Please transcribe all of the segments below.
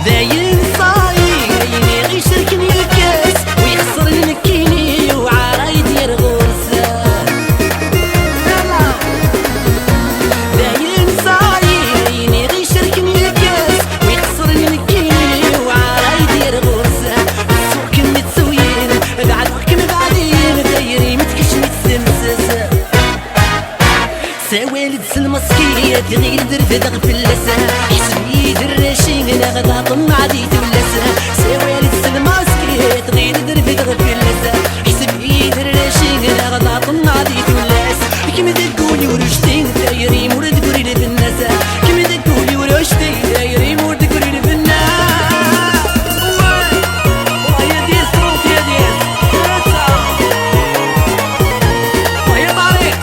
داين صاير غير شركني الكاس ويخسر المكيني وعرايد يرغوسه داين صاير غير شركني الكاس ويخسر المكيني وعرايد يرغوسه السوق متسويين بعدكم بعدين دايري متكش متسمسسه سوالد المسكية غير درفد غفلسه حسبي دراشين انا غدا طمع دي تولسه سوالد المسكية غير درفد غفلسه حسبي دراشين انا غدا طمع دي تولسه كيما تقولي ورشتي دايري مورد تقولي لي بالناس كيما تقولي ورشتي دايري مورد تقولي لي بالناس وهي ديس صوت يا ديس وهي طريق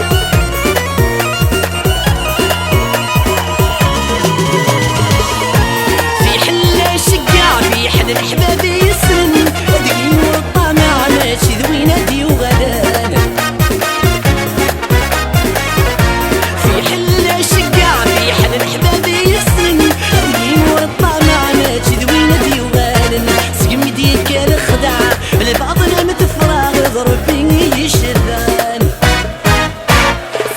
حد الأحباب يسن دقين والطمع ماشي ذوي نادي وغدان في حل شقع في حد الأحباب يسن دقين والطمع ماشي ذوي نادي وغدان سقم ديك الخدع لبعضنا متفراغ ضرب بيني الشذان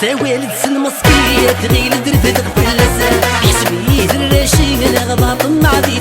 سوالد المسكية تغيل درفد غفلسة حسبي دراشي انا غضا طمع ذي